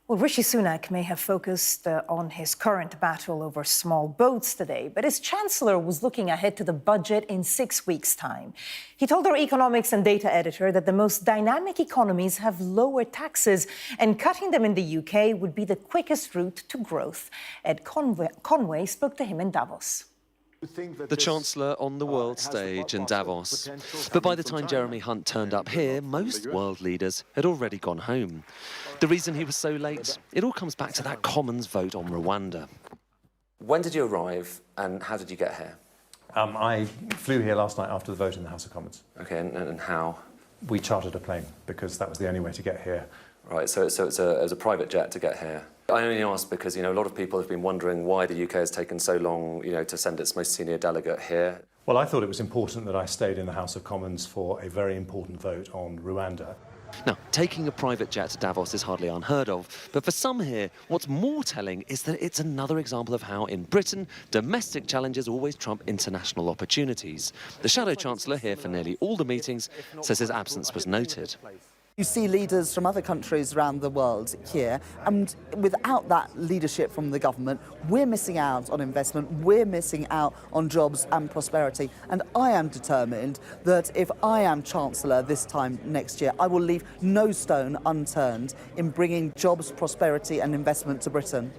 Well, Rishi Sunak may have focused on his current battle over small boats today, but his Chancellor was looking ahead to the budget in 6 weeks' time. He told our economics and data editor that the most dynamic economies have lower taxes, and cutting them in the UK would be the quickest route to growth. Ed Conway spoke to him in Davos. The Chancellor on the world stage in Davos. But by the time Jeremy Hunt turned up here, most world leaders had already gone home. The reason he was so late? It all comes back to that Commons vote on Rwanda. When did you arrive and how did you get here? I flew here last night after the vote in the House of Commons. OK, and how? We chartered a plane because that was the only way to get here. Right, so it was a private jet to get here. I only ask because, a lot of people have been wondering why the UK has taken so long, to send its most senior delegate here. Well, I thought it was important that I stayed in the House of Commons for a very important vote on Rwanda. Now, taking a private jet to Davos is hardly unheard of, but for some here, what's more telling is that it's another example of how, in Britain, domestic challenges always trump international opportunities. The Shadow Chancellor, here for nearly all the meetings, says his absence was noted. You see leaders from other countries around the world here, and without that leadership from the government, we're missing out on investment, we're missing out on jobs and prosperity. And I am determined that if I am Chancellor this time next year, I will leave no stone unturned in bringing jobs, prosperity and investment to Britain.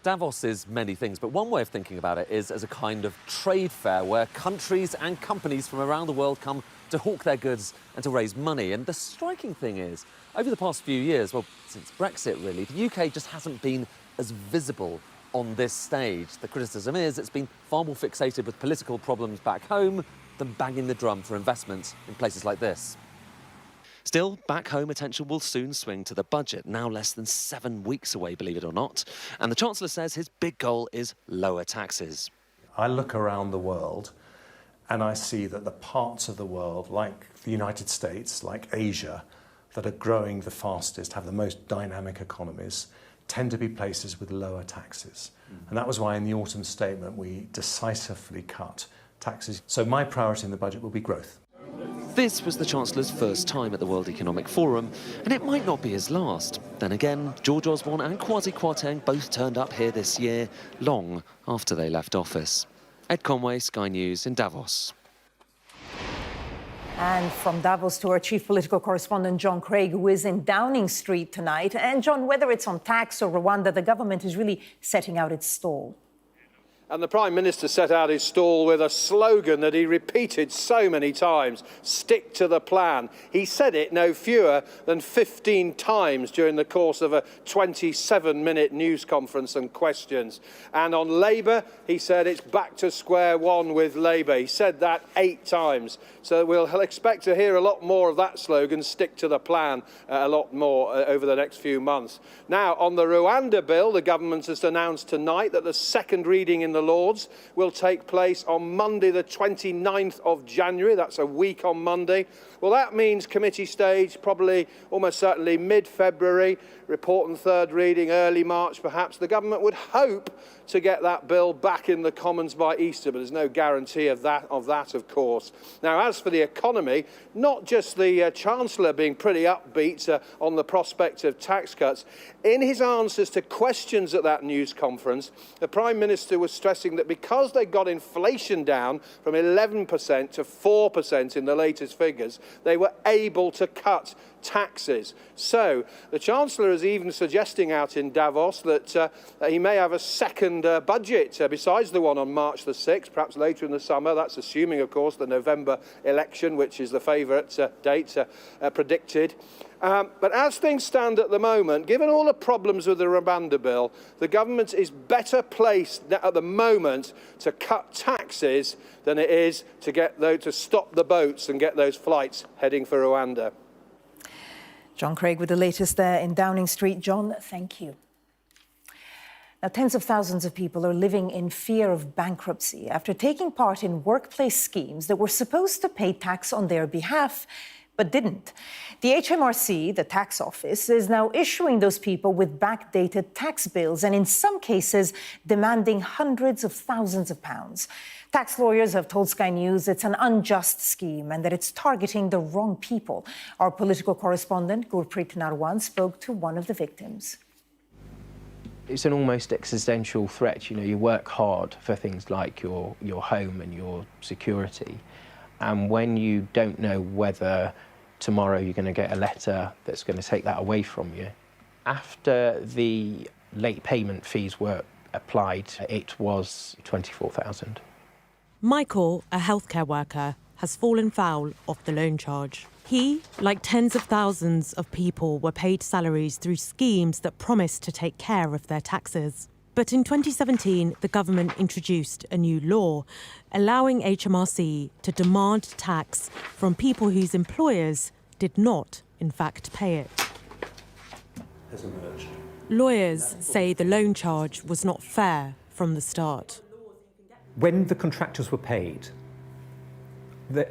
Davos is many things, but one way of thinking about it is as a kind of trade fair where countries and companies from around the world come to hawk their goods and to raise money. And the striking thing is, over the past few years, well, since Brexit really, the UK just hasn't been as visible on this stage. The criticism is it's been far more fixated with political problems back home than banging the drum for investment in places like this. Still, back home attention will soon swing to the budget, now less than 7 weeks away, believe it or not. And the Chancellor says his big goal is lower taxes. I look around the world and I see that the parts of the world, like the United States, like Asia, that are growing the fastest, have the most dynamic economies, tend to be places with lower taxes. And that was why in the autumn statement we decisively cut taxes. So my priority in the budget will be growth. This was the Chancellor's first time at the World Economic Forum, and it might not be his last. Then again, George Osborne and Kwasi Kwarteng both turned up here this year, long after they left office. Ed Conway, Sky News in Davos. And from Davos to our chief political correspondent, John Craig, who is in Downing Street tonight. And John, whether it's on tax or Rwanda, the government is really setting out its stall. And the Prime Minister set out his stall with a slogan that he repeated so many times, stick to the plan. He said it no fewer than 15 times during the course of a 27-minute news conference and questions. And on Labour, he said it's back to square one with Labour. He said that 8 times. So we'll expect to hear a lot more of that slogan, stick to the plan, a lot more over the next few months. Now, on the Rwanda bill, the government has announced tonight that the second reading in the Lords will take place on Monday the 29th of January. That's a week on Monday. Well, that means committee stage probably almost certainly mid-February, report and third reading early March perhaps. The government would hope to get that bill back in the Commons by Easter, but there's no guarantee of that, of course. Now, as for the economy, not just the Chancellor being pretty upbeat on the prospect of tax cuts. In his answers to questions at that news conference, the Prime Minister was stressing that because they got inflation down from 11% to 4% in the latest figures, they were able to cut taxes. So the Chancellor is even suggesting out in Davos that he may have a second budget besides the one on March the 6th, perhaps later in the summer. That's assuming, of course, the November election, which is the favourite date predicted. But as things stand at the moment, given all the problems with the Rwanda bill, the government is better placed at the moment to cut taxes than it is to stop the boats and get those flights heading for Rwanda. John Craig with the latest there in Downing Street. John, thank you. Now, tens of thousands of people are living in fear of bankruptcy after taking part in workplace schemes that were supposed to pay tax on their behalf, but didn't. The HMRC, the tax office, is now issuing those people with backdated tax bills and in some cases demanding hundreds of thousands of pounds. Tax lawyers have told Sky News it's an unjust scheme and that it's targeting the wrong people. Our political correspondent, Gurpreet Narwan, spoke to one of the victims. It's an almost existential threat. You know, you work hard for things like your home and your security, and when you don't know whether tomorrow you're going to get a letter that's going to take that away from you. After the late payment fees were applied, it was 24,000. Michael, a healthcare worker, has fallen foul of the loan charge. He, like tens of thousands of people, were paid salaries through schemes that promised to take care of their taxes. But in 2017, the government introduced a new law allowing HMRC to demand tax from people whose employers did not, in fact, pay it. Has emerged. Lawyers say the loan charge was not fair from the start. When the contractors were paid, the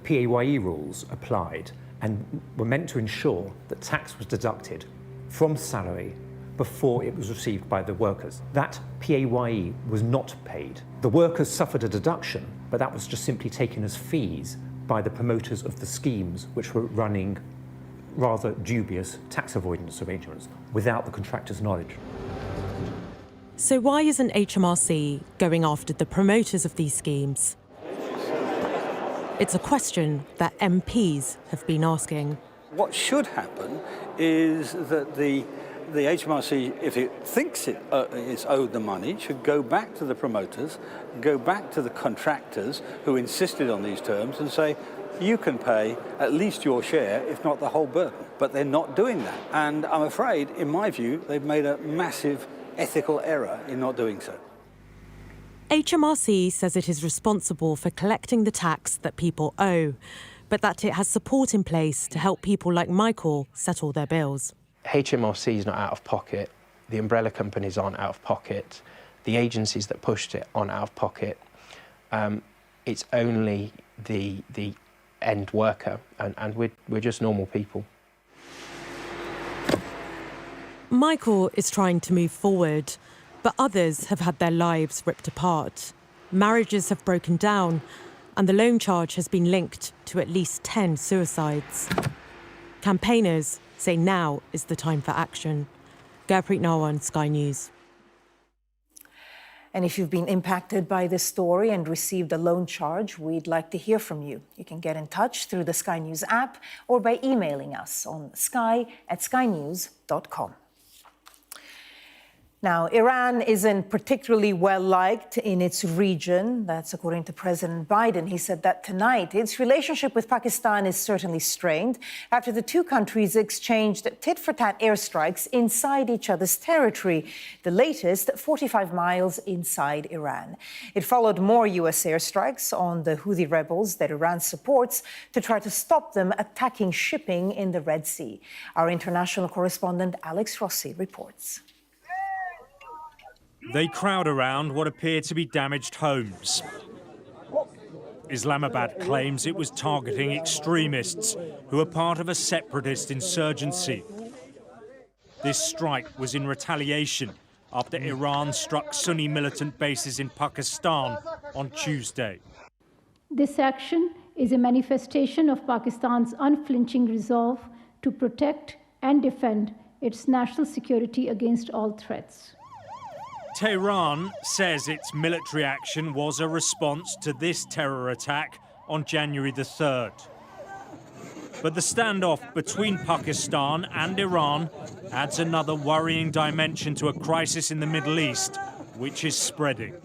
PAYE rules applied and were meant to ensure that tax was deducted from salary before it was received by the workers. That PAYE was not paid. The workers suffered a deduction, but that was just simply taken as fees by the promoters of the schemes, which were running rather dubious tax avoidance arrangements without the contractors' knowledge. So why isn't HMRC going after the promoters of these schemes? It's a question that MPs have been asking. What should happen is that the HMRC, if it thinks it's owed the money, should go back to the promoters, go back to the contractors who insisted on these terms and say, you can pay at least your share, if not the whole burden. But they're not doing that. And I'm afraid, in my view, they've made a massive ethical error in not doing so. HMRC says it is responsible for collecting the tax that people owe, but that it has support in place to help people like Michael settle their bills. HMRC is not out of pocket, the umbrella companies aren't out of pocket, the agencies that pushed it aren't out of pocket. It's only the end worker, and we're just normal people. Michael is trying to move forward, but others have had their lives ripped apart. Marriages have broken down, and the loan charge has been linked to at least 10 suicides. Campaigners say now is the time for action. Gurpreet Narwan, Sky News. And if you've been impacted by this story and received a loan charge, we'd like to hear from you. You can get in touch through the Sky News app or by emailing us on sky@skynews.com. Now, Iran isn't particularly well-liked in its region. That's according to President Biden. He said that tonight its relationship with Pakistan is certainly strained after the two countries exchanged tit-for-tat airstrikes inside each other's territory, the latest 45 miles inside Iran. It followed more U.S. airstrikes on the Houthi rebels that Iran supports to try to stop them attacking shipping in the Red Sea. Our international correspondent Alex Rossi reports. They crowd around what appear to be damaged homes. Islamabad claims it was targeting extremists who are part of a separatist insurgency. This strike was in retaliation after Iran struck Sunni militant bases in Pakistan on Tuesday. This action is a manifestation of Pakistan's unflinching resolve to protect and defend its national security against all threats. Tehran says its military action was a response to this terror attack on January the 3rd. But the standoff between Pakistan and Iran adds another worrying dimension to a crisis in the Middle East, which is spreading.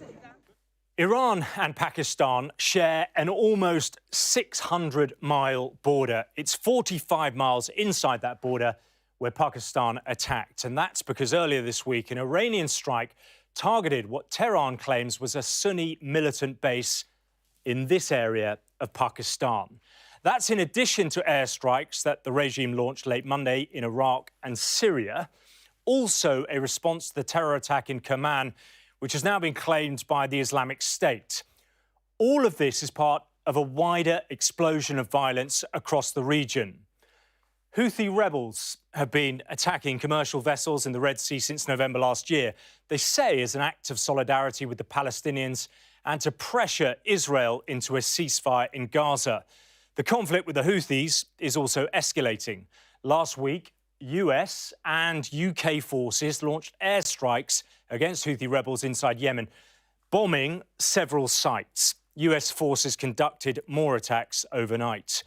Iran and Pakistan share an almost 600-mile border. It's 45 miles inside that border where Pakistan attacked. And that's because earlier this week, an Iranian strike targeted what Tehran claims was a Sunni militant base in this area of Pakistan. That's in addition to airstrikes that the regime launched late Monday in Iraq and Syria, also a response to the terror attack in Kerman, which has now been claimed by the Islamic State. All of this is part of a wider explosion of violence across the region. Houthi rebels have been attacking commercial vessels in the Red Sea since November last year. They say as an act of solidarity with the Palestinians and to pressure Israel into a ceasefire in Gaza. The conflict with the Houthis is also escalating. Last week, US and UK forces launched airstrikes against Houthi rebels inside Yemen, bombing several sites. US forces conducted more attacks overnight.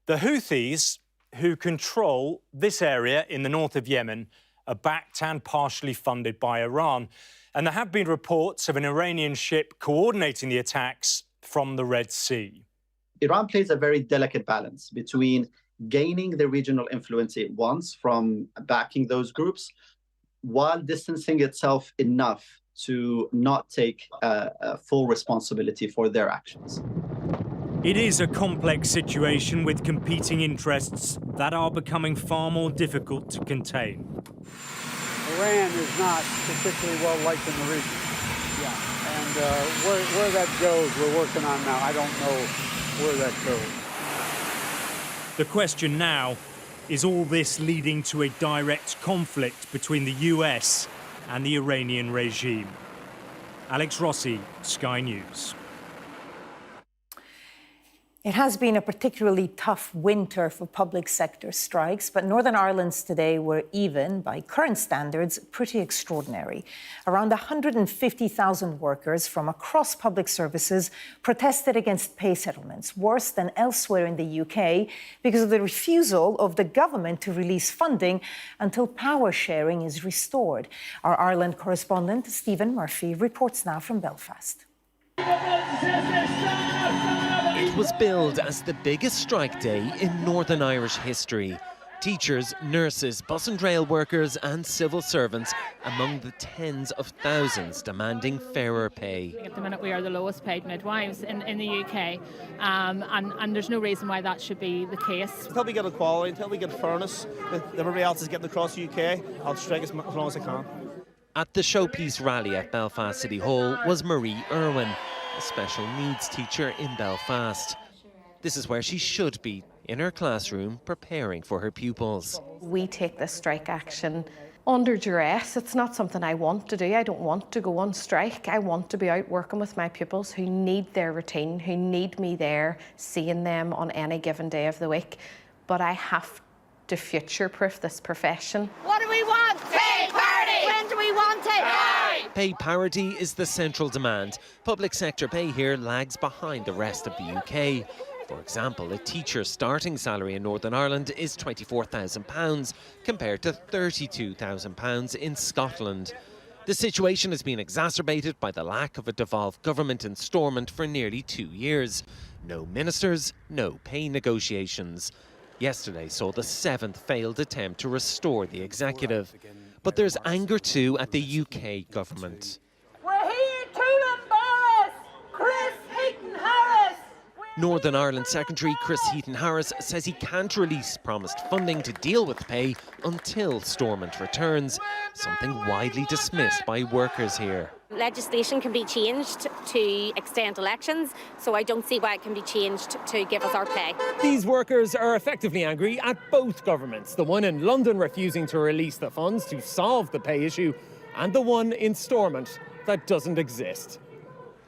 The Houthis, who control this area in the north of Yemen, are backed and partially funded by Iran. And there have been reports of an Iranian ship coordinating the attacks from the Red Sea. Iran plays a very delicate balance between gaining the regional influence it wants from backing those groups while distancing itself enough to not take full responsibility for their actions. It is a complex situation with competing interests that are becoming far more difficult to contain. Iran is not particularly well liked in the region. Yeah. And where that goes, we're working on now. I don't know where that goes. The question now, is all this leading to a direct conflict between the US and the Iranian regime? Alex Rossi, Sky News. It has been a particularly tough winter for public sector strikes, but Northern Ireland's today were even, by current standards, pretty extraordinary. Around 150,000 workers from across public services protested against pay settlements, worse than elsewhere in the UK, because of the refusal of the government to release funding until power sharing is restored. Our Ireland correspondent, Stephen Murphy, reports now from Belfast. It was billed as the biggest strike day in Northern Irish history. Teachers, nurses, bus and rail workers and civil servants among the tens of thousands demanding fairer pay. At the minute we are the lowest paid midwives in the UK and there's no reason why that should be the case. Until we get equality, until we get fairness that everybody else is getting across the UK, I'll strike as long as I can. At the showpiece rally at Belfast City Hall was Marie Irwin, a special needs teacher in Belfast. This is where she should be, in her classroom, preparing for her pupils. We take this strike action under duress. It's not something I want to do. I don't want to go on strike. I want to be out working with my pupils who need their routine, who need me there, seeing them on any given day of the week. But I have to future-proof this profession. What do we want? Pay parity! When do we want it? Now! Pay parity is the central demand. Public sector pay here lags behind the rest of the UK. For example, a teacher's starting salary in Northern Ireland is £24,000 compared to £32,000 in Scotland. The situation has been exacerbated by the lack of a devolved government in Stormont for nearly 2 years. No ministers, no pay negotiations. Yesterday saw the 7th failed attempt to restore the executive. But there's anger too at the UK government. We're here to embarrass Chris Heaton-Harris! Northern Ireland Secretary Chris Heaton-Harris says he can't release promised funding to deal with pay until Stormont returns, something widely dismissed by workers here. Legislation can be changed to extend elections, so I don't see why it can be changed to give us our pay. These workers are effectively angry at both governments, the one in London refusing to release the funds to solve the pay issue, and the one in Stormont that doesn't exist.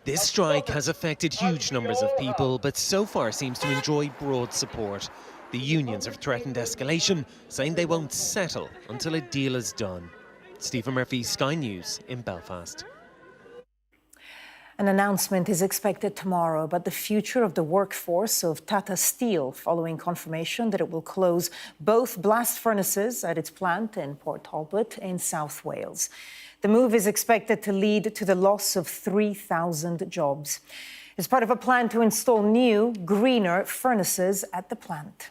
This strike has affected huge numbers of people, but so far seems to enjoy broad support. The unions have threatened escalation, saying they won't settle until a deal is done. Stephen Murphy, Sky News in Belfast. An announcement is expected tomorrow about the future of the workforce of Tata Steel, following confirmation that it will close both blast furnaces at its plant in Port Talbot in South Wales. The move is expected to lead to the loss of 3,000 jobs. It's part of a plan to install new, greener furnaces at the plant.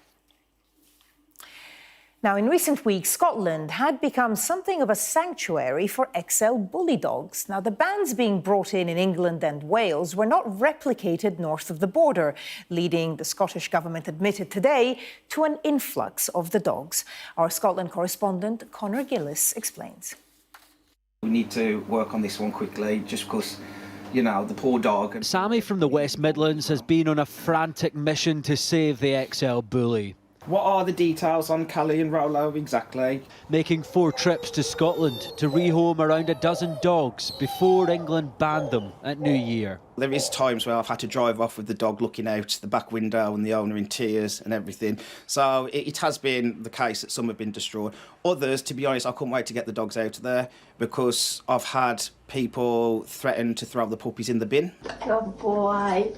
Now, in recent weeks, Scotland had become something of a sanctuary for XL bully dogs. Now, the bans being brought in England and Wales were not replicated north of the border, leading, the Scottish government admitted today, to an influx of the dogs. Our Scotland correspondent, Conor Gillis, explains. We need to work on this one quickly, just because, you know, the poor dog. Sammy from the West Midlands has been on a frantic mission to save the XL bully. What are the details on Callie and Rolo exactly? Making 4 trips to Scotland to rehome around a dozen dogs before England banned them at New Year. There is times where I've had to drive off with the dog looking out the back window and the owner in tears and everything. So it has been the case that some have been destroyed. Others, to be honest, I couldn't wait to get the dogs out of there because I've had people threaten to throw the puppies in the bin. Good boy.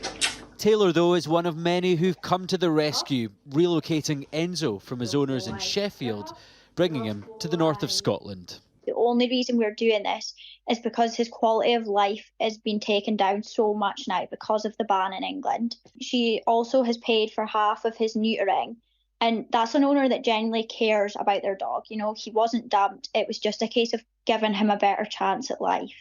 Taylor, though, is one of many who've come to the rescue, relocating Enzo from his owners in Sheffield, bringing him to the north of Scotland. The only reason we're doing this is because his quality of life has been taken down so much now because of the ban in England. She also has paid for half of his neutering, and that's an owner that genuinely cares about their dog. You know, he wasn't dumped. It was just a case of giving him a better chance at life.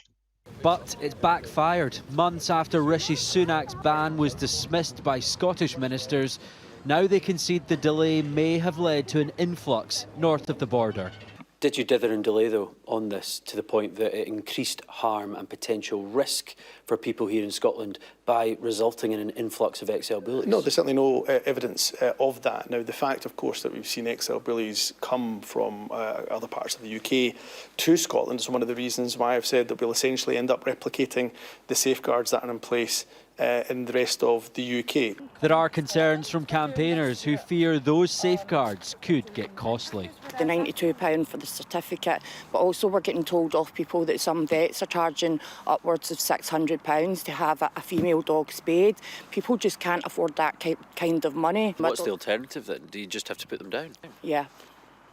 But it's backfired. Months after Rishi Sunak's ban was dismissed by Scottish ministers, now they concede the delay may have led to an influx north of the border. Did you dither and delay, though, on this to the point that it increased harm and potential risk for people here in Scotland by resulting in an influx of XL bullies? No, there's certainly no evidence of that. Now, the fact, of course, that we've seen XL bullies come from other parts of the UK to Scotland is one of the reasons why I've said that we'll essentially end up replicating the safeguards that are in place in the rest of the UK. There are concerns from campaigners who fear those safeguards could get costly. The £92 for the certificate, but also we're getting told off people that some vets are charging upwards of £600 to have a female dog spayed. People just can't afford that kind of money. What's the alternative then? Do you just have to put them down? Yeah.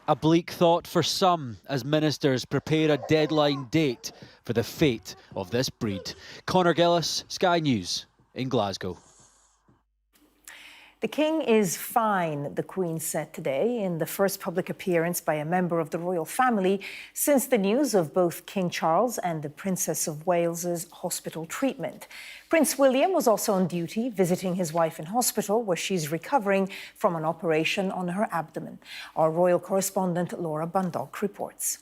A bleak thought for some as ministers prepare a deadline date for the fate of this breed. Conor Gillis, Sky News in Glasgow. The King is fine, the Queen said today in the first public appearance by a member of the royal family since the news of both King Charles and the Princess of Wales's hospital treatment. Prince William was also on duty, visiting his wife in hospital, where she's recovering from an operation on her abdomen. Our royal correspondent Laura Bundock reports.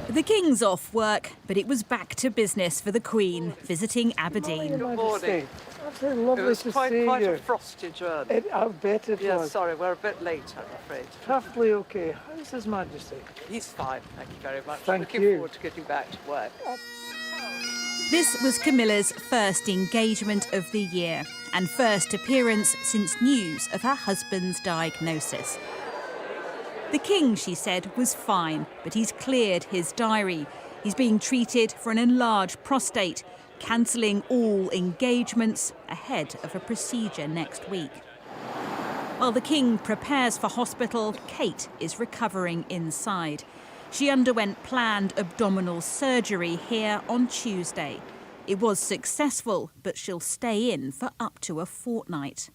The King's off work, but it was back to business for the Queen, visiting Aberdeen. Good morning. Absolutely lovely to see you. Quite a frosty journey. I bet it was. Sorry, we're a bit late, I'm afraid. Perfectly okay. How's His Majesty? He's fine, thank you very much. Looking forward to getting back to work. This was Camilla's first engagement of the year and first appearance since news of her husband's diagnosis. The King, she said, was fine, but he's cleared his diary. He's being treated for an enlarged prostate, cancelling all engagements ahead of a procedure next week. While the King prepares for hospital, Kate is recovering inside. She underwent planned abdominal surgery here on Tuesday. It was successful, but she'll stay in for up to a fortnight.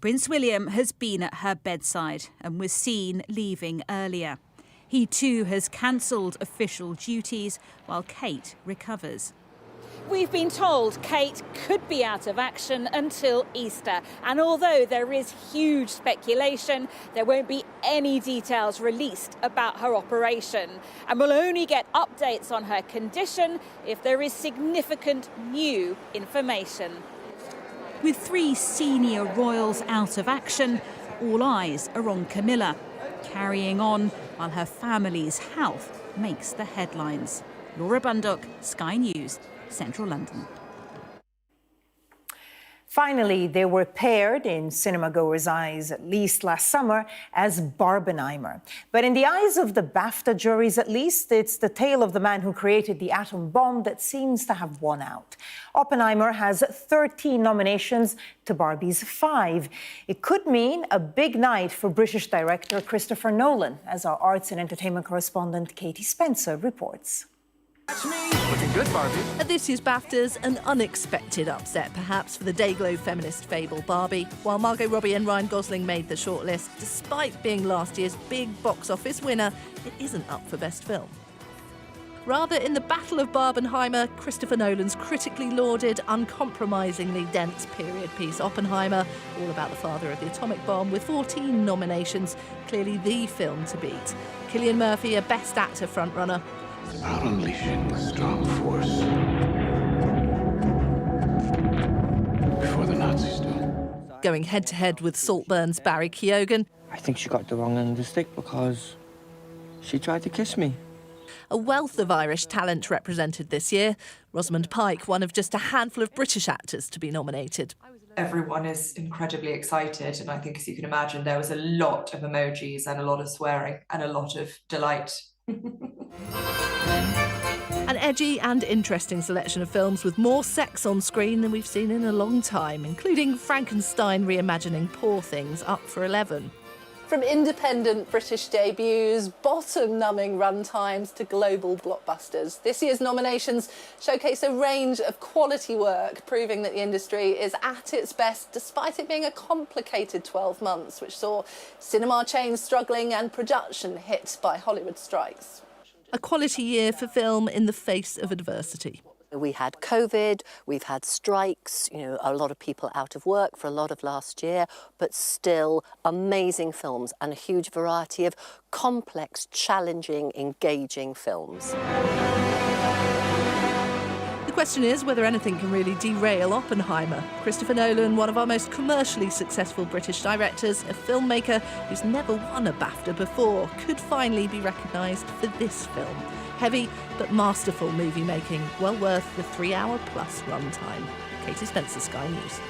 Prince William has been at her bedside and was seen leaving earlier. He too has cancelled official duties while Kate recovers. We've been told Kate could be out of action until Easter, and although there is huge speculation, there won't be any details released about her operation, and we'll only get updates on her condition if there is significant new information. With 3 senior royals out of action, all eyes are on Camilla, carrying on while her family's health makes the headlines. Laura Bundock, Sky News, Central London. Finally, they were paired in cinema-goers' eyes, at least last summer, as Barbenheimer. But in the eyes of the Bafta juries, at least, it's the tale of the man who created the atom bomb that seems to have won out. Oppenheimer has 13 nominations to Barbie's 5. It could mean a big night for British director Christopher Nolan, as our arts and entertainment correspondent Katie Spencer reports. Looking good, Barbie. This is BAFTA's an unexpected upset, perhaps, for the Dayglow feminist fable Barbie. While Margot Robbie and Ryan Gosling made the shortlist, despite being last year's big box office winner, it isn't up for Best Film. Rather, in the Battle of Barbenheimer, Christopher Nolan's critically lauded, uncompromisingly dense period piece Oppenheimer, all about the father of the atomic bomb, with 14 nominations, clearly the film to beat. Cillian Murphy, a Best Actor frontrunner. It's about unleashing strong force before the Nazis do. Going head-to-head with Saltburn's Barry Keoghan. I think she got the wrong end of the stick because she tried to kiss me. A wealth of Irish talent represented this year. Rosamund Pike, one of just a handful of British actors to be nominated. Everyone is incredibly excited, and I think, as you can imagine, there was a lot of emojis and a lot of swearing and a lot of delight. An edgy and interesting selection of films with more sex on screen than we've seen in a long time, including Frankenstein reimagining Poor Things, up for 11. From independent British debuts, bottom-numbing runtimes to global blockbusters, this year's nominations showcase a range of quality work, proving that the industry is at its best despite it being a complicated 12 months, which saw cinema chains struggling and production hit by Hollywood strikes. A quality year for film in the face of adversity. We had COVID, we've had strikes, a lot of people out of work for a lot of last year, but still amazing films and a huge variety of complex, challenging, engaging films. The question is whether anything can really derail Oppenheimer. Christopher Nolan, one of our most commercially successful British directors, a filmmaker who's never won a Bafta before, could finally be recognised for this film. Heavy but masterful movie making, well worth the 3-hour-plus runtime. Katie Spencer, Sky News.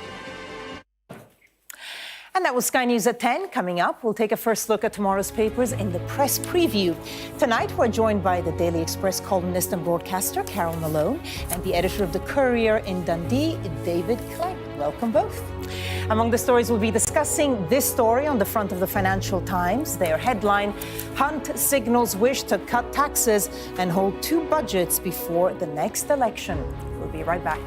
And that was Sky News at 10. Coming up, we'll take a first look at tomorrow's papers in the press preview. Tonight, we're joined by the Daily Express columnist and broadcaster, Carol Malone, and the editor of The Courier in Dundee, David Clegg. Welcome both. Among the stories we'll be discussing, this story on the front of the Financial Times. Their headline, Hunt signals wish to cut taxes and hold 2 budgets before the next election. We'll be right back.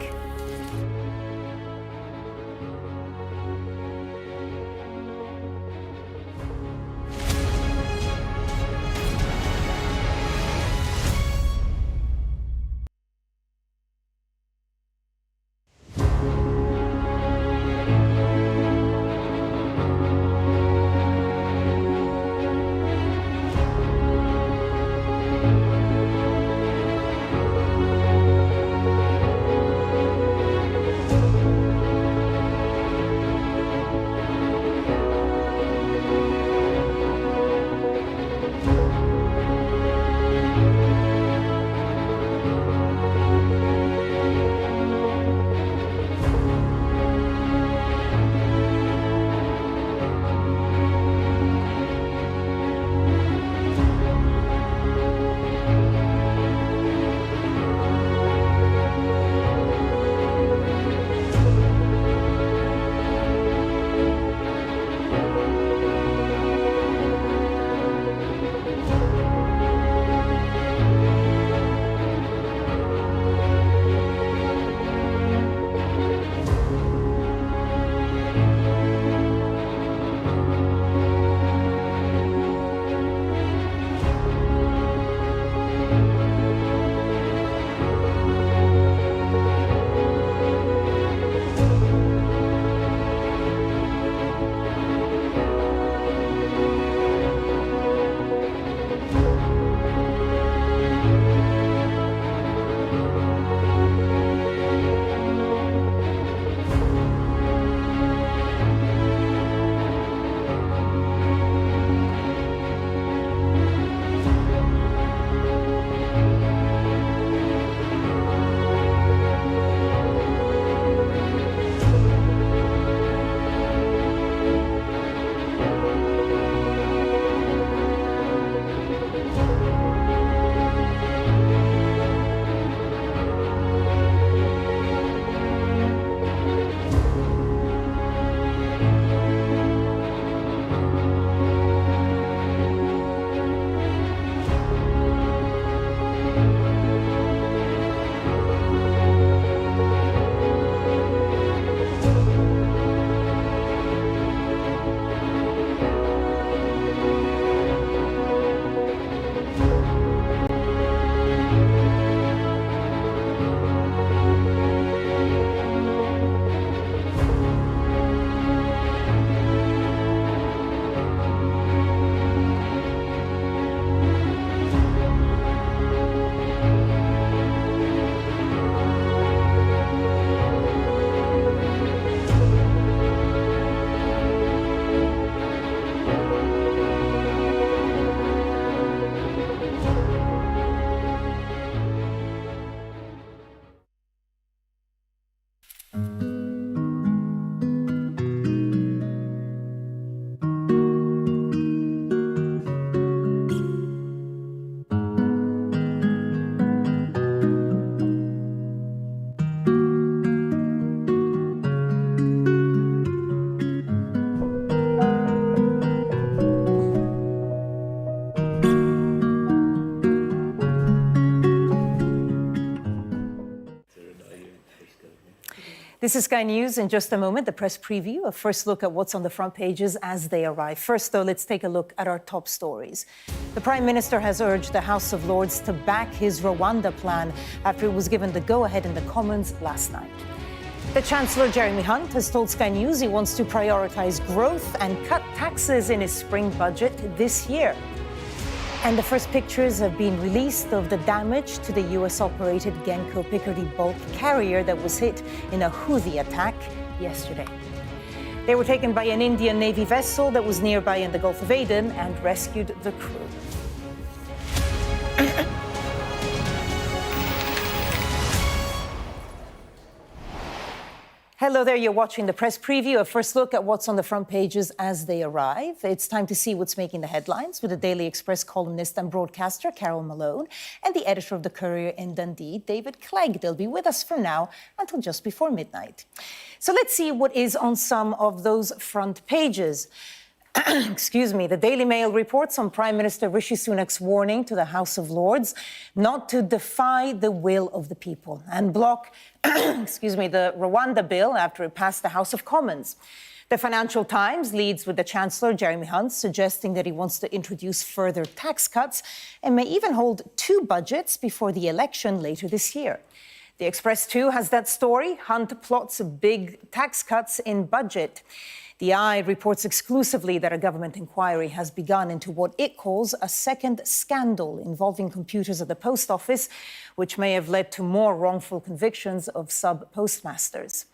This is Sky News. In just a moment, the press preview, a first look at what's on the front pages as they arrive. First, though, let's take a look at our top stories. The Prime Minister has urged the House of Lords to back his Rwanda plan after it was given the go-ahead in the Commons last night. The Chancellor, Jeremy Hunt, has told Sky News he wants to prioritise growth and cut taxes in his spring budget this year. And the first pictures have been released of the damage to the US-operated Genco Picardy bulk carrier that was hit in a Houthi attack yesterday. They were taken by an Indian Navy vessel that was nearby in the Gulf of Aden and rescued the crew. Hello there, you're watching the press preview, a first look at what's on the front pages as they arrive. It's time to see what's making the headlines with the Daily Express columnist and broadcaster Carol Malone and the editor of The Courier in Dundee, David Clegg. They'll be with us from now until just before midnight. So let's see what is on some of those front pages. Excuse me, the Daily Mail reports on Prime Minister Rishi Sunak's warning to the House of Lords not to defy the will of the people and block, the Rwanda bill after it passed the House of Commons. The Financial Times leads with the Chancellor, Jeremy Hunt, suggesting that he wants to introduce further tax cuts and may even hold two budgets before the election later this year. The Express, too, has that story. Hunt plots big tax cuts in budget. The Eye reports exclusively that a government inquiry has begun into what it calls a second scandal involving computers at the post office, which may have led to more wrongful convictions of sub-postmasters.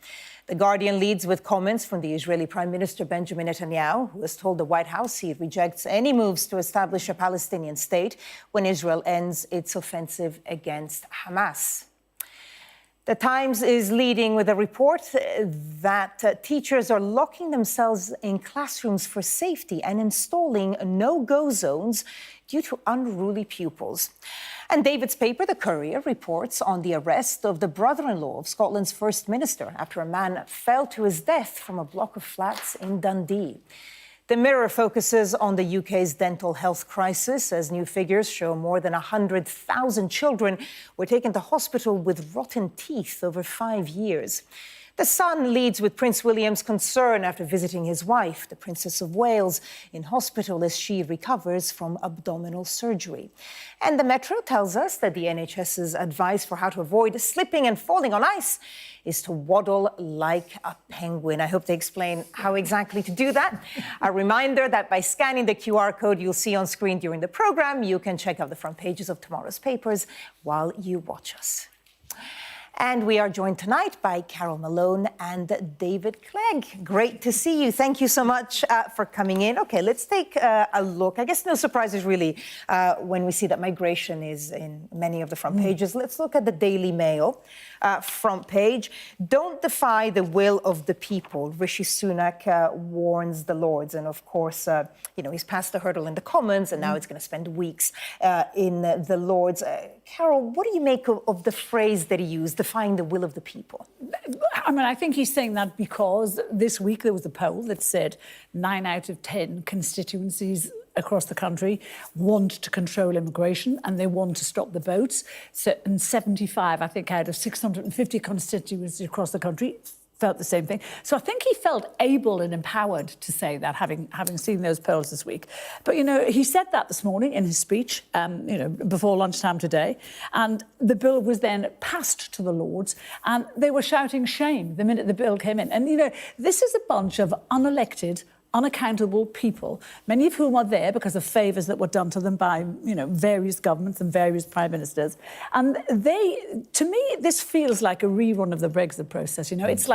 The Guardian leads with comments from the Israeli Prime Minister Benjamin Netanyahu, who has told the White House he rejects any moves to establish a Palestinian state when Israel ends its offensive against Hamas. The Times is leading with a report that teachers are locking themselves in classrooms for safety and installing no-go zones due to unruly pupils. And David's paper, The Courier, reports on the arrest of the brother-in-law of Scotland's First Minister after a man fell to his death from a block of flats in Dundee. The Mirror focuses on the UK's dental health crisis as new figures show more than 100,000 children were taken to hospital with rotten teeth over 5 years. The Sun leads with Prince William's concern after visiting his wife, the Princess of Wales, in hospital as she recovers from abdominal surgery. And the Metro tells us that the NHS's advice for how to avoid slipping and falling on ice is to waddle like a penguin. I hope they explain how exactly to do that. A reminder that by scanning the QR code you'll see on screen during the program, you can check out the front pages of tomorrow's papers while you watch us. And we are joined tonight by Carol Malone and David Clegg. Great to see you. Thank you so much for coming in. OK, let's take a look. I guess no surprises, really, when we see that migration is in many of the front pages. Let's look at the Daily Mail front page. Don't defy the will of the people. Rishi Sunak warns the Lords. And, of course, he's passed the hurdle in the Commons, and now it's going to spend weeks in the Lords. Carol, what do you make of the phrase that he used, defying the will of the people? I mean, I think he's saying that because this week there was a poll that said 9 out of 10 constituencies across the country want to control immigration and they want to stop the boats. So, and 75, I think, out of 650 constituencies across the country felt the same thing. So I think he felt able and empowered to say that, having seen those polls this week. But, he said that this morning in his speech, before lunchtime today. And the bill was then passed to the Lords and they were shouting shame the minute the bill came in. And, this is a bunch of unelected, unaccountable people, many of whom are there because of favours that were done to them by, various governments and various prime ministers. And to me, this feels like a rerun of the Brexit process. It's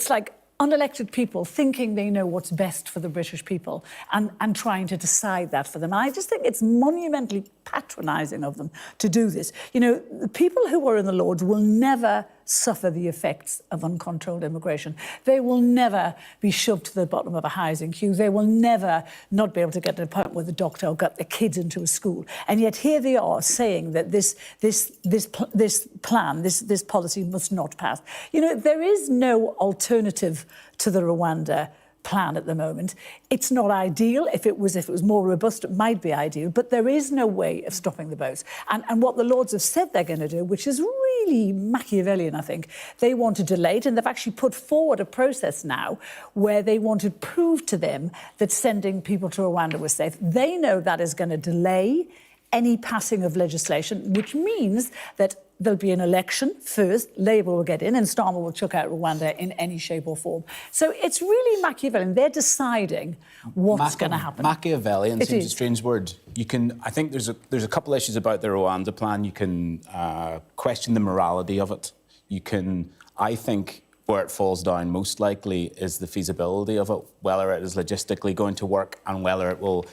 like unelected people thinking they know what's best for the British people and trying to decide that for them. And I just think it's monumentally patronising of them to do this. The people who were in the Lords will never suffer the effects of uncontrolled immigration. They will never be shoved to the bottom of a housing queue. They will never not be able to get an appointment with a doctor or get their kids into a school. And yet here they are saying that this policy must not pass. There is no alternative to the Rwanda plan at the moment. It's not ideal. If it was more robust, it might be ideal, but there is no way of stopping the boats. And what the Lords have said they're going to do, which is really Machiavellian, I think, they want to delay it, and they've actually put forward a process now where they want to prove to them that sending people to Rwanda was safe. They know that is going to delay any passing of legislation, which means that there'll be an election first, Labour will get in, and Starmer will chuck out Rwanda in any shape or form. So it's really Machiavellian. They're deciding what's going to happen. Machiavellian seems a strange word. I think there's a couple issues about the Rwanda plan. You can question the morality of it. I think where it falls down most likely is the feasibility of it, whether it is logistically going to work and whether it will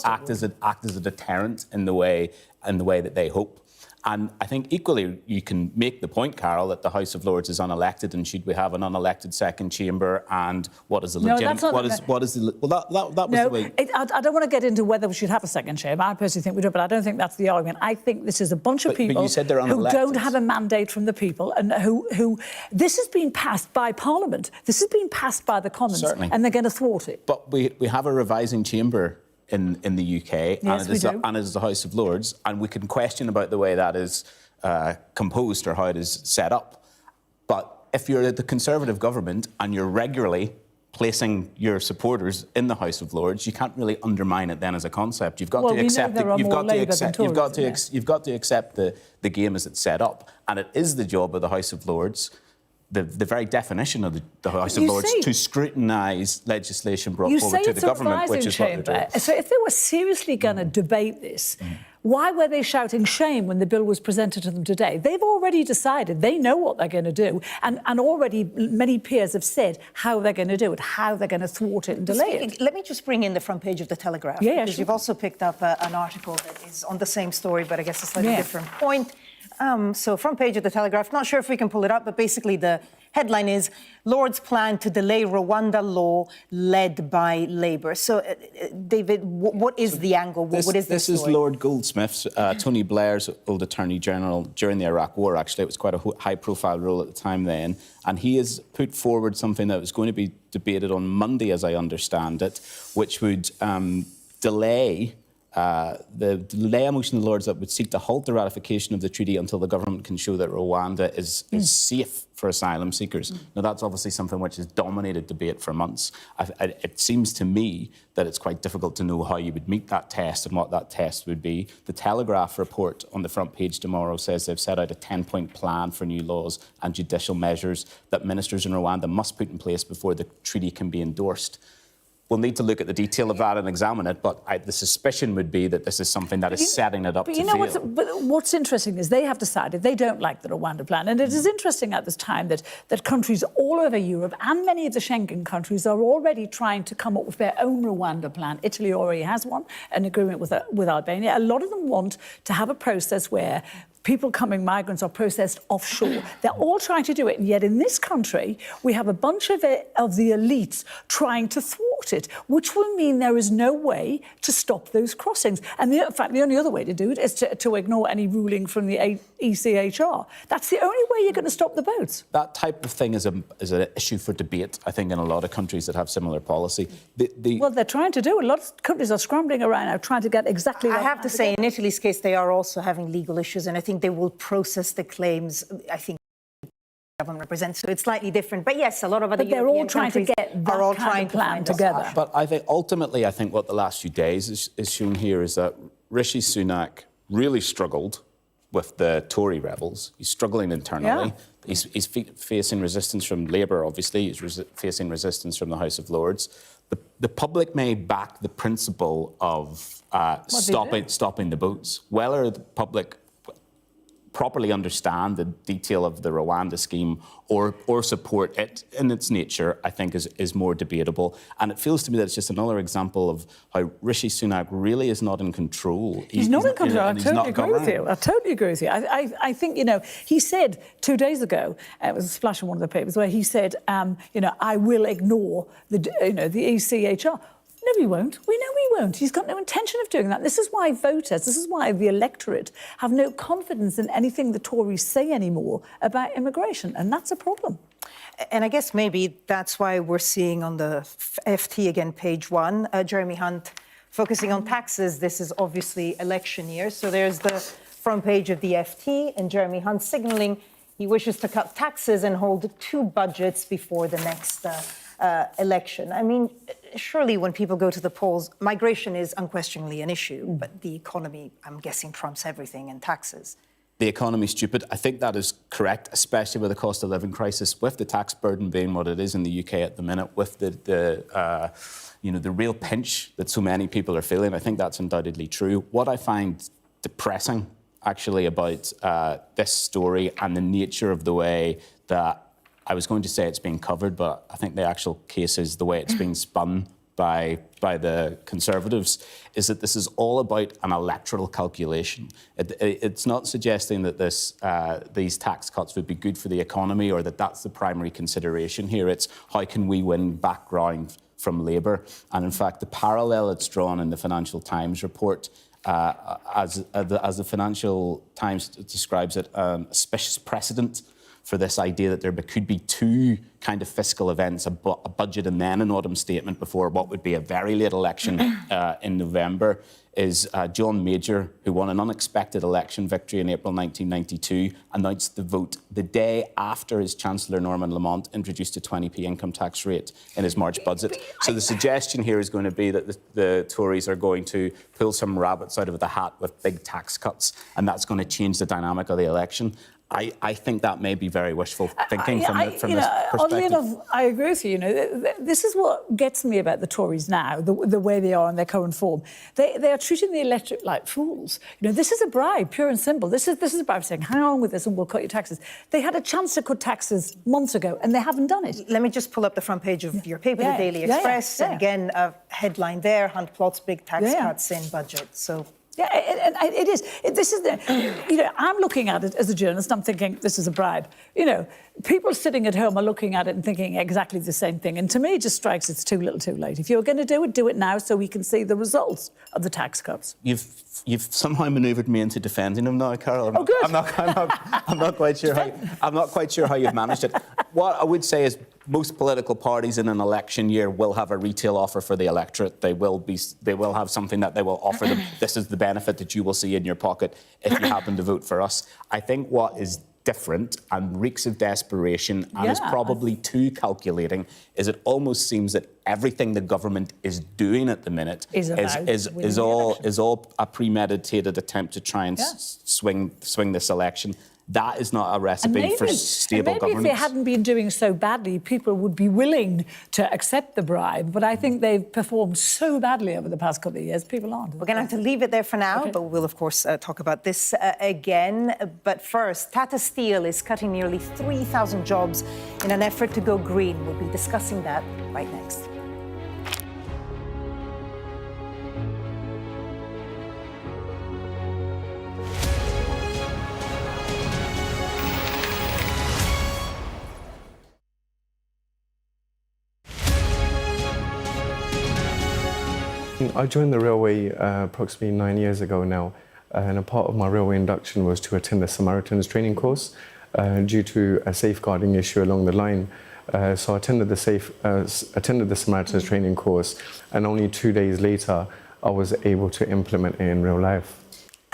act as a deterrent in the way that they hope. And I think equally you can make the point, Carol, that the House of Lords is unelected, and should we have an unelected second chamber? And what is the legitimate? That was the way. I don't want to get into whether we should have a second chamber. I personally think we do, but I don't think that's the argument. I think this is a bunch of people but you said they're who unelected. don't have a mandate from the people, and who this has been passed by Parliament. This has been passed by the Commons, Certainly. And they're going to thwart it. But we have a revising chamber in the UK, yes, and it is the House of Lords, and we can question about the way that is composed or how it is set up. But if you're the Conservative government and you're regularly placing your supporters in the House of Lords, you can't really undermine it then as a concept. You've got to accept it. You've got to accept the game as it's set up, and it is the job of the House of Lords. The very definition of the House of Lords to scrutinise legislation brought forward to the government, which is what they're doing. So if they were seriously going to debate this, why were they shouting shame when the bill was presented to them today? They've already decided. They know what they're going to do. And already many peers have said how they're going to do it, how they're going to thwart it and delay it. Let me just bring in the front page of the Telegraph. Because you've also picked up an article that is on the same story, but I guess a slightly different point. So front page of the Telegraph, not sure if we can pull it up, but basically the headline is Lords plan to delay Rwanda law led by Labour. So, David, what is the angle? What is this story? This is Lord Goldsmith's, Tony Blair's old Attorney General during the Iraq War, actually. It was quite a high-profile role at the time then. And he has put forward something that was going to be debated on Monday, as I understand it, which would delay... the delay a motion of the Lords that would seek to halt the ratification of the treaty until the government can show that Rwanda is safe for asylum seekers. Now, that's obviously something which has dominated debate for months. It seems to me that it's quite difficult to know how you would meet that test and what that test would be. The Telegraph report on the front page tomorrow says they've set out a 10-point plan for new laws and judicial measures that ministers in Rwanda must put in place before the treaty can be endorsed. We'll need to look at the detail of that and examine it, but the suspicion would be that this is something that is setting it up to fail. But what's interesting is they have decided they don't like the Rwanda plan. And it is interesting at this time that countries all over Europe and many of the Schengen countries are already trying to come up with their own Rwanda plan. Italy already has one, an agreement with Albania. A lot of them want to have a process where migrants are processed offshore. They're all trying to do it, and yet in this country, we have a bunch of the elites trying to thwart it, which will mean there is no way to stop those crossings. And in fact, the only other way to do it is to ignore any ruling from the ECHR. That's the only way you're going to stop the boats. That type of thing is an issue for debate, I think, in a lot of countries that have similar policy. Well, they're trying to do it. A lot of countries are scrambling around now trying to get exactly that. I have to say, in Italy's case, they are also having legal issues, and I think they will process the claims. I think the government represents, so it's slightly different. But yes, a lot of other European European all trying to get that all kind of plan together. But I think ultimately, what the last few days is shown here is that Rishi Sunak really struggled with the Tory rebels. He's struggling internally. Yeah. He's facing resistance from Labour, obviously. He's facing resistance from the House of Lords. The public may back the principle of stopping the boats. Whether the public properly understand the detail of the Rwanda scheme or support it in its nature, I think is more debatable. And it feels to me that it's just another example of how Rishi Sunak really is not in control. He's not in control. I totally agree with you. I totally agree with you. I think, he said 2 days ago, it was a splash in one of the papers, where he said, I will ignore the ECHR. No, he won't. We know he won't. He's got no intention of doing that. This is why voters, this is why the electorate have no confidence in anything the Tories say anymore about immigration, and that's a problem. And I guess maybe that's why we're seeing on the FT again, page 1, Jeremy Hunt focusing on taxes. This is obviously election year. So there's the front page of the FT and Jeremy Hunt signaling he wishes to cut taxes and hold 2 budgets before the next election. I mean, surely when people go to the polls, migration is unquestionably an issue, but the economy, I'm guessing, trumps everything, and taxes. The economy's stupid. I think that is correct, especially with the cost of living crisis, with the tax burden being what it is in the UK at the minute, with the real pinch that so many people are feeling. I think that's undoubtedly true. What I find depressing, actually, about this story and the nature of the way that, I was going to say it's being covered, but I think the actual case is the way it's being spun by the Conservatives, is that this is all about an electoral calculation. It's not suggesting that these tax cuts would be good for the economy or that that's the primary consideration here. It's how can we win back ground from Labour? And in fact, the parallel it's drawn in the Financial Times report, as the Financial Times describes it, a specious precedent for this idea that there could be 2 kind of fiscal events, a budget and then an autumn statement before what would be a very late election in November, is John Major, who won an unexpected election victory in April 1992, announced the vote the day after his Chancellor Norman Lamont introduced a 20p income tax rate in his March budget. So the suggestion here is going to be that the Tories are going to pull some rabbits out of the hat with big tax cuts, and that's going to change the dynamic of the election. I think that may be very wishful thinking from this perspective. Oddly enough, I agree with you. This is what gets me about the Tories now, the way they are in their current form. They are treating the electorate like fools. This is a bribe, pure and simple. This is a bribe saying, hang on with this and we'll cut your taxes. They had a chance to cut taxes months ago and they haven't done it. Let me just pull up the front page of your paper, the Daily Express. And again, a headline there, Hunt plots big tax cuts in budget. So... Yeah, it is. This is I'm looking at it as a journalist. I'm thinking this is a bribe. People sitting at home are looking at it and thinking exactly the same thing. And to me, it just strikes it's too little, too late. If you're going to do it now, so we can see the results of the tax cuts. You've somehow manoeuvred me into defending him now, Carol. Good. I'm not quite sure how you've managed it. What I would say is most political parties in an election year will have a retail offer for the electorate. They will have something that they will offer them. This is the benefit that you will see in your pocket if you happen to vote for us. I think what is different and reeks of desperation and is probably too calculating is it almost seems that everything the government is doing at the minute is all a premeditated attempt to try and swing this election. That is not a recipe for stable governance. Maybe if they hadn't been doing so badly, people would be willing to accept the bribe. But I think they've performed so badly over the past couple of years, people aren't. We're going to have to leave it there for now, but we'll, of course, talk about this again. But first, Tata Steel is cutting nearly 3,000 jobs in an effort to go green. We'll be discussing that right next. I joined the railway approximately 9 years ago now, and a part of my railway induction was to attend the Samaritans training course due to a safeguarding issue along the line. So I attended the Samaritans training course, and only 2 days later I was able to implement it in real life.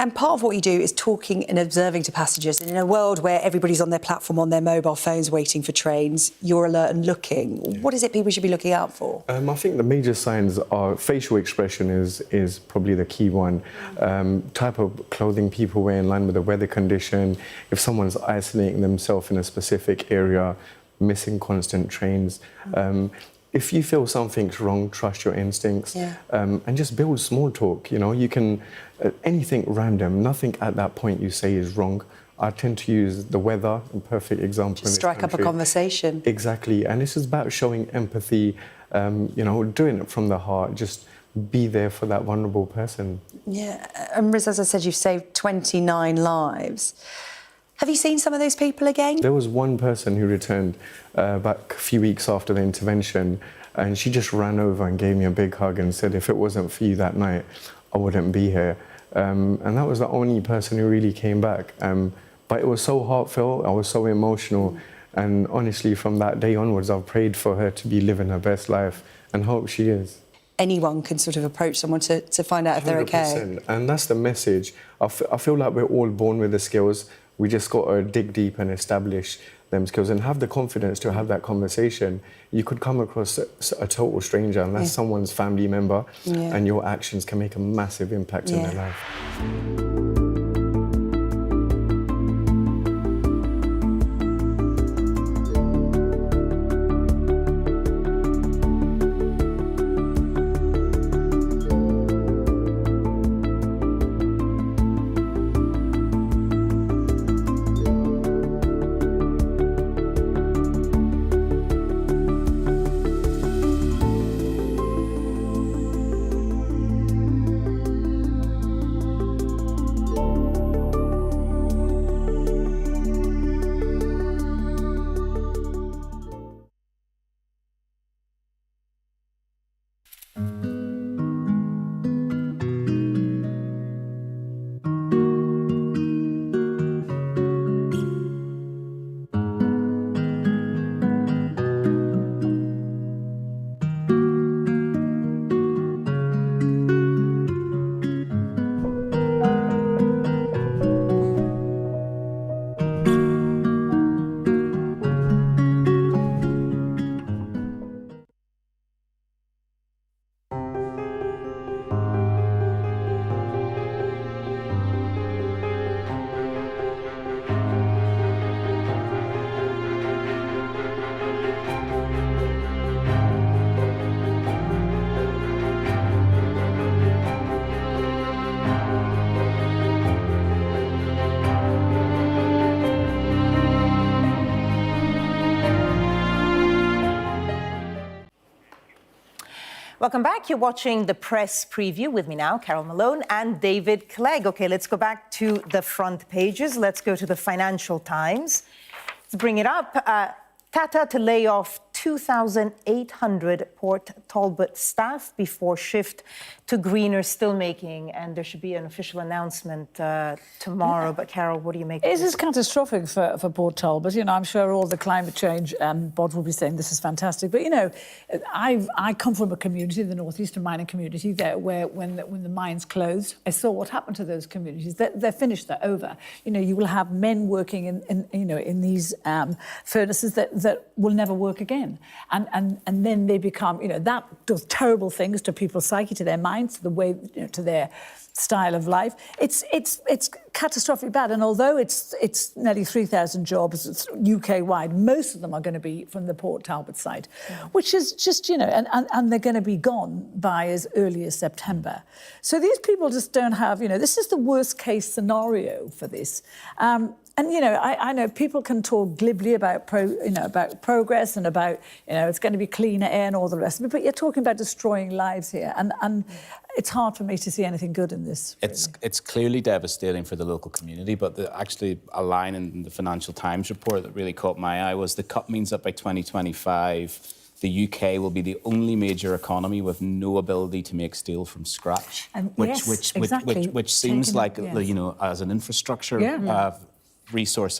And part of what you do is talking and observing to passengers. And in a world where everybody's on their platform, on their mobile phones, waiting for trains, you're alert and looking. What is it people should be looking out for? I think the major signs are facial expression is probably the key one. Type of clothing people wear in line with the weather condition. If someone's isolating themselves in a specific area, missing constant trains. If you feel something's wrong, trust your instincts and just build small talk. You can, anything random, nothing at that point you say is wrong. I tend to use the weather, a perfect example. Just strike up a conversation. Exactly, and this is about showing empathy, doing it from the heart, just be there for that vulnerable person. Yeah, and Riz, as I said, you've saved 29 lives. Have you seen some of those people again? There was one person who returned back a few weeks after the intervention, and she just ran over and gave me a big hug and said, if it wasn't for you that night, I wouldn't be here. And that was the only person who really came back. But it was so heartfelt, I was so emotional, And honestly, from that day onwards, I've prayed for her to be living her best life and hope she is. Anyone can sort of approach someone to find out if they're okay. And that's the message. I feel like we're all born with the skills. We just got to dig deep and establish them skills and have the confidence to have that conversation. You could come across a total stranger, and that's someone's family member, and your actions can make a massive impact in their life. Welcome back. You're watching the press preview with me now, Carol Malone and David Clegg. OK, let's go back to the front pages. Let's go to the Financial Times. Let's bring it up. Tata to lay off 2,800 Port Talbot staff before shift to greener steelmaking. And there should be an official announcement tomorrow. But, Carol, what do you make of this? It is catastrophic for Port Talbot. You know, I'm sure all the climate change bod will be saying this is fantastic. But, you know, I come from a community, the northeastern mining community, there where when the mines closed, I saw what happened to those communities. They're finished, they're over. You know, you will have men working in these furnaces that will never work again. And then they become, you know, that does terrible things to people's psyche, to their minds, to the way, you know, to their style of life. It's catastrophically bad. And although it's nearly 3,000 jobs, it's UK-wide, most of them are going to be from the Port Talbot site, which is just, you know, and they're going to be gone by as early as September. So these people just don't have, you know, this is the worst case scenario for this. And, you know, I know people can talk glibly about progress and about, you know, it's going to be cleaner air and all the rest of it, but you're talking about destroying lives here. And it's hard for me to see anything good in this. It's clearly devastating for the local community, but actually a line in the Financial Times report that really caught my eye was the cut means that by 2025, the UK will be the only major economy with no ability to make steel from scratch, which seems like, you know, as an infrastructure resource.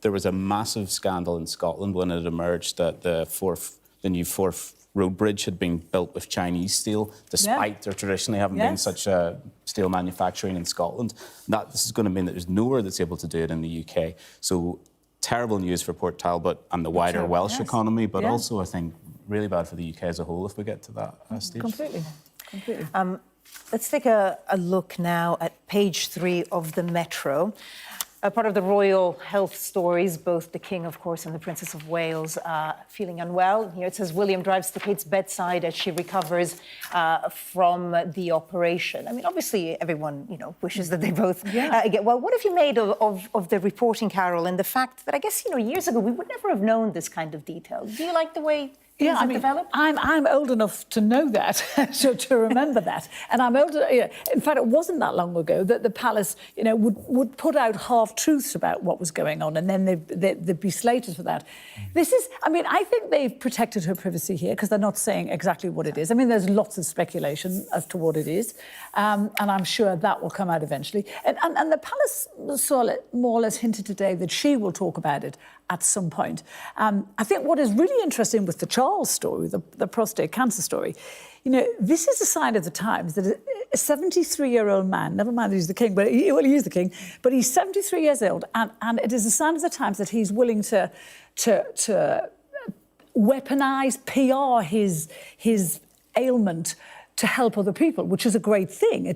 There was a massive scandal in Scotland when it emerged that the new Forth road bridge had been built with Chinese steel, despite there traditionally having been such steel manufacturing in Scotland. This is going to mean that there's nowhere that's able to do it in the UK. So terrible news for Port Talbot and the wider Welsh economy, but also, I think, really bad for the UK as a whole if we get to that stage. Completely. Let's take a look now at page 3 of the Metro. Part of the royal health stories, both the King, of course, and the Princess of Wales feeling unwell. Here it says William drives to Kate's bedside as she recovers from the operation. I mean, obviously, everyone, you know, wishes that they both get well. What have you made of the reporting, Carol, and the fact that I guess, you know, years ago we would never have known this kind of detail? Do you like the way things have developed? I'm old enough to know that, so to remember that. And I'm older. You know, in fact, it wasn't that long ago that the palace, you know, would put out half-truths about what was going on, and then they'd be slated for that. This is, I mean, I think they've protected her privacy here because they're not saying exactly what it is. I mean, there's lots of speculation as to what it is, and I'm sure that will come out eventually. And the palace more or less hinted today that she will talk about it at some point. I think what is really interesting with the Charles story, the prostate cancer story, you know, this is a sign of the times that a 73-year-old man, never mind that he's the king, but he is the king, but he's 73 years old, and it is a sign of the times that he's willing to weaponize, PR his ailment to help other people, which is a great thing.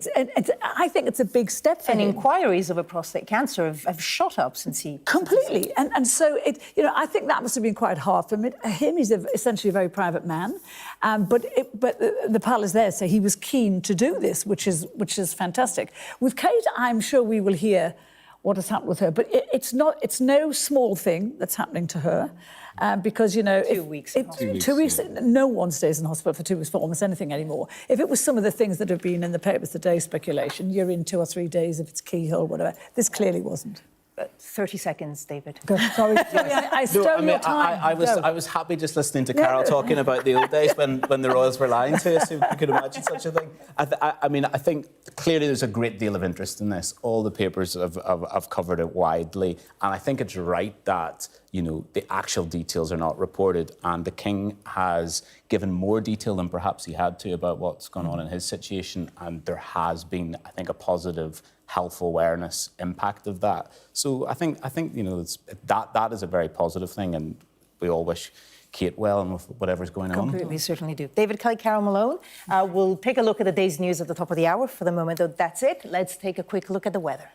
I think it's a big step for him. And inquiries over prostate cancer have shot up since he... Completely. And so, you know, I think that must have been quite hard for him. He's essentially a very private man. But the palace there say he was keen to do this, which is fantastic. With Kate, I'm sure we will hear what has happened with her. But it's no small thing that's happening to her. Because, you know... 2 weeks. 2 weeks. No one stays in hospital for 2 weeks for almost anything anymore. If it was some of the things that have been in the papers today, speculation, you're in 2 or 3 days if it's keyhole, whatever. This clearly wasn't. 30 seconds, David. Go. Sorry, I stole your time. I was happy just listening to Carol talking about the old days when the royals were lying to us. If you could imagine such a thing. I think clearly there's a great deal of interest in this. All the papers have covered it widely, and I think it's right that, you know, the actual details are not reported, and the king has given more detail than perhaps he had to about what's gone on in his situation, and there has been, I think, a positive health awareness impact of that. So I think you know, that is a very positive thing, and we all wish Kate well and whatever's going on. We certainly do. David Kelly, Carol Malone. We'll take a look at the day's news at the top of the hour. For the moment, though, that's it. Let's take a quick look at the weather.